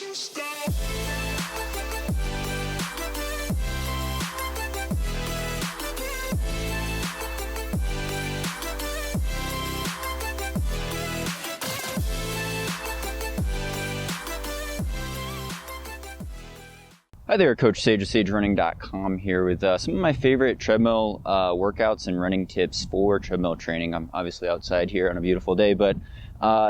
Hi there, Coach Sage of SageRunning.com here with some of my favorite treadmill workouts and running tips for treadmill training. I'm obviously outside here on a beautiful day, but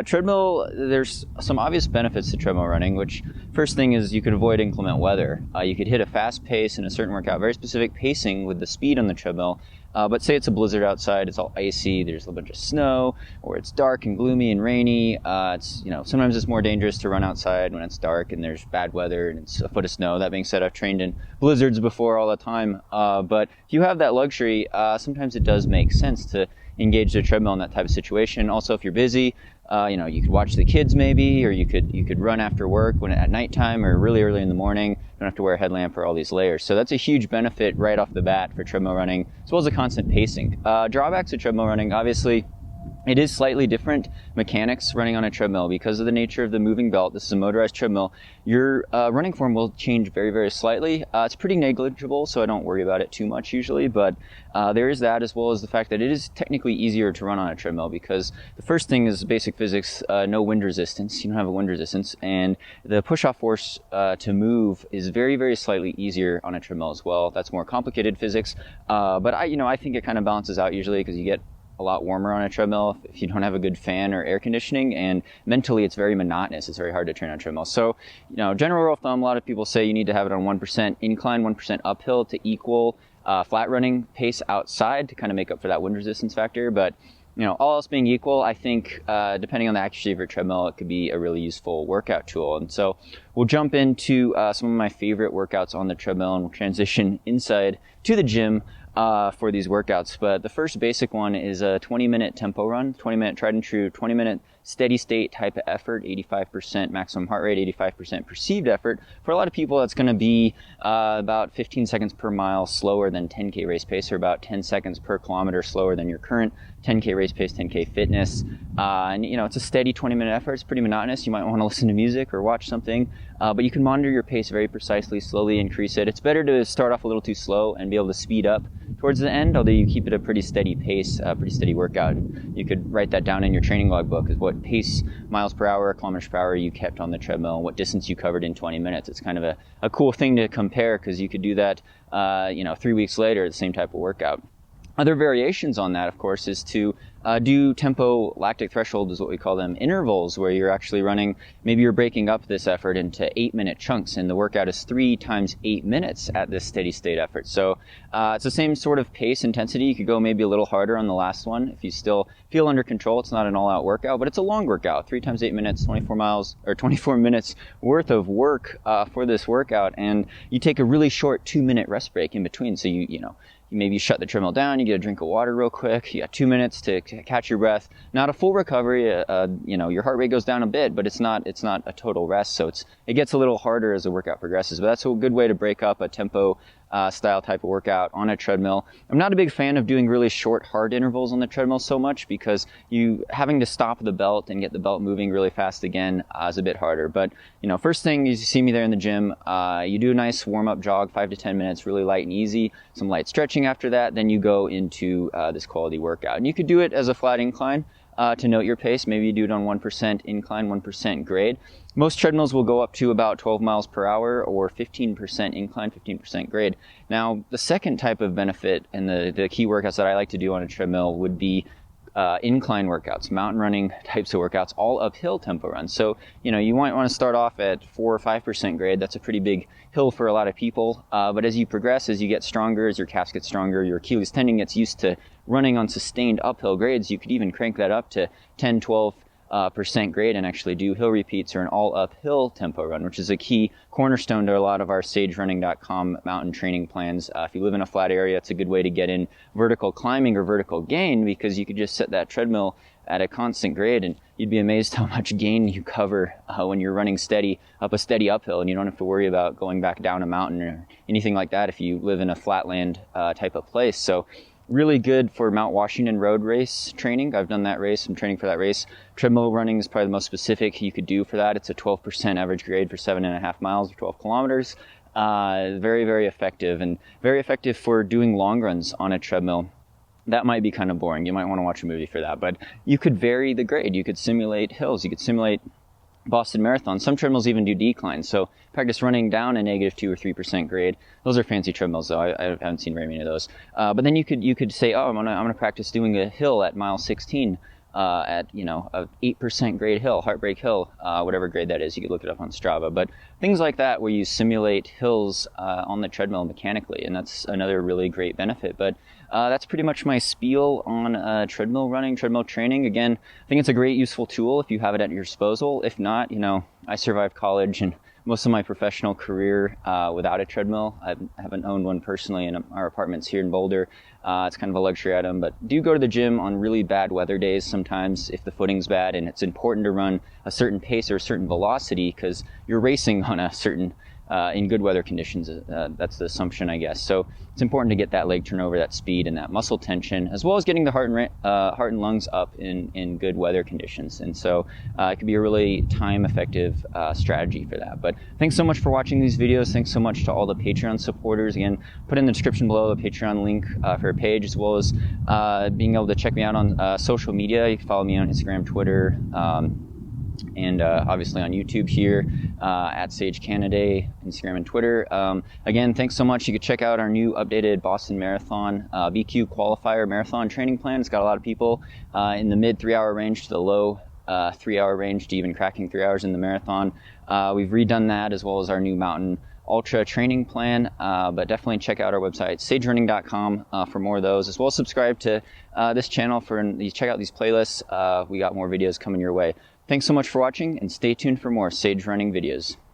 treadmill, there's some obvious benefits to treadmill running, which first thing is you could avoid inclement weather. You could hit a fast pace in a certain workout, very specific pacing with the speed on the treadmill. But say it's a blizzard outside, it's all icy, there's a bunch of snow, or it's dark and gloomy and rainy. Sometimes it's more dangerous to run outside when it's dark and there's bad weather and it's a foot of snow. That being said, I've trained in blizzards before all the time. But if you have that luxury, sometimes it does make sense to engage the treadmill in that type of situation. Also, if you're busy, you could watch the kids maybe, or you could run after work at nighttime or really early in the morning. You don't have to wear a headlamp or all these layers. So that's a huge benefit right off the bat for treadmill running, as well as the constant pacing. Drawbacks of treadmill running, obviously, it is slightly different mechanics running on a treadmill because of the nature of the moving belt. This is a motorized treadmill. Your running form will change very, very slightly. It's pretty negligible, so I don't worry about it too much usually, but there is that, as well as the fact that it is technically easier to run on a treadmill because the first thing is basic physics, no wind resistance. You don't have a wind resistance, and the push-off force to move is very, very slightly easier on a treadmill as well. That's more complicated physics, but I think it kind of balances out usually because you get a lot warmer on a treadmill if you don't have a good fan or air conditioning, and mentally it's very monotonous. It's very hard to train on a treadmill. So, general rule of thumb, a lot of people say you need to have it on 1% incline, 1% uphill to equal flat running pace outside to kind of make up for that wind resistance factor. But, all else being equal, I think depending on the accuracy of your treadmill, it could be a really useful workout tool. And so we'll jump into some of my favorite workouts on the treadmill, and we'll transition inside to the gym for these workouts. But the first basic one is a 20-minute tempo run, 20-minute tried and true, 20-minute steady state type of effort, 85% maximum heart rate, 85% perceived effort. For a lot of people, that's going to be about 15 seconds per mile slower than 10K race pace, or about 10 seconds per kilometer slower than your current 10K race pace, 10K fitness. It's a steady 20-minute effort. It's pretty monotonous. You might want to listen to music or watch something, but you can monitor your pace very precisely, slowly increase it. It's better to start off a little too slow and be able to speed up towards the end, although you keep it a pretty steady pace, pretty steady workout. You could write that down in your training logbook, is what pace, miles per hour, kilometers per hour you kept on the treadmill, and what distance you covered in 20 minutes. It's kind of a cool thing to compare, because you could do that 3 weeks later, the same type of workout. Other variations on that, of course, is to do tempo lactic threshold, is what we call them, intervals, where you're actually running, maybe you're breaking up this effort into 8-minute chunks, and the workout is 3 times 8 minutes at this steady state effort. So it's the same sort of pace intensity. You could go maybe a little harder on the last one if you still feel under control. It's not an all-out workout, but it's a long workout, 3 times 8 minutes, 24 minutes worth of work for this workout, and you take a really short 2-minute rest break in between. So you shut the treadmill down, you get a drink of water real quick, you got 2 minutes to catch your breath. Not a full recovery, your heart rate goes down a bit, but it's not a total rest, so it gets a little harder as the workout progresses. But that's a good way to break up a tempo style type of workout on a treadmill. I'm not a big fan of doing really short, hard intervals on the treadmill so much, because you having to stop the belt and get the belt moving really fast again is a bit harder. But first thing you see me there in the gym, you do a nice warm-up jog, 5 to 10 minutes, really light and easy, some light stretching after that, then you go into this quality workout. And you could do it as a flat incline to note your pace. Maybe you do it on 1% incline, 1% grade. Most treadmills will go up to about 12 miles per hour, or 15% incline, 15% grade. Now, the second type of benefit and the key workouts that I like to do on a treadmill would be incline workouts, mountain running types of workouts, all uphill tempo runs. So, you might want to start off at 4 or 5% grade. That's a pretty big hill for a lot of people. But as you progress, as you get stronger, as your calves get stronger, your Achilles tendon gets used to running on sustained uphill grades, you could even crank that up to 10, 12% grade and actually do hill repeats or an all uphill tempo run, which is a key cornerstone to a lot of our SageRunning.com mountain training plans. If you live in a flat area, it's a good way to get in vertical climbing or vertical gain, because you could just set that treadmill at a constant grade and you'd be amazed how much gain you cover when you're running steady up a steady uphill, and you don't have to worry about going back down a mountain or anything like that if you live in a flatland type of place. So really good for Mount Washington Road race training. I've done that race. I'm training for that race. Treadmill running is probably the most specific you could do for that. It's a 12% average grade for 7.5 miles or 12 kilometers. Very, very effective, and very effective for doing long runs on a treadmill. That might be kind of boring. You might want to watch a movie for that, but you could vary the grade. You could simulate hills. You could simulate Boston Marathon. Some treadmills even do declines. So practice running down a -2 or 3% grade. Those are fancy treadmills, though. I haven't seen very many of those. But then you could say, oh, I'm gonna practice doing a hill at mile 16 at a 8% grade hill, Heartbreak Hill, whatever grade that is. You could look it up on Strava. But things like that where you simulate hills on the treadmill mechanically, and that's another really great benefit. But that's pretty much my spiel on treadmill running, treadmill training. Again, I think it's a great, useful tool if you have it at your disposal. If not, I survived college and most of my professional career without a treadmill. I haven't owned one personally in our apartments here in Boulder. It's kind of a luxury item, but do go to the gym on really bad weather days sometimes if the footing's bad, and it's important to run a certain pace or a certain velocity because you're racing on a certain in good weather conditions. That's the assumption, I guess. So it's important to get that leg turnover, that speed, and that muscle tension, as well as getting the heart and lungs up in good weather conditions. And so it could be a really time-effective strategy for that. But thanks so much for watching these videos. Thanks so much to all the Patreon supporters. Again, put in the description below the Patreon link for a page, as well as being able to check me out on social media. You can follow me on Instagram, Twitter, and obviously on YouTube here at Sage Canada, Instagram and Twitter. Again, thanks so much. You can check out our new updated Boston Marathon BQ qualifier marathon training plan. It's got a lot of people in the mid 3-hour range to the low 3-hour range to even cracking 3 hours in the marathon. We've redone that, as well as our new mountain ultra training plan, but definitely check out our website, sagerunning.com, for more of those, as well as subscribe to this channel check out these playlists. We got more videos coming your way. Thanks so much for watching, and stay tuned for more Sage Running videos.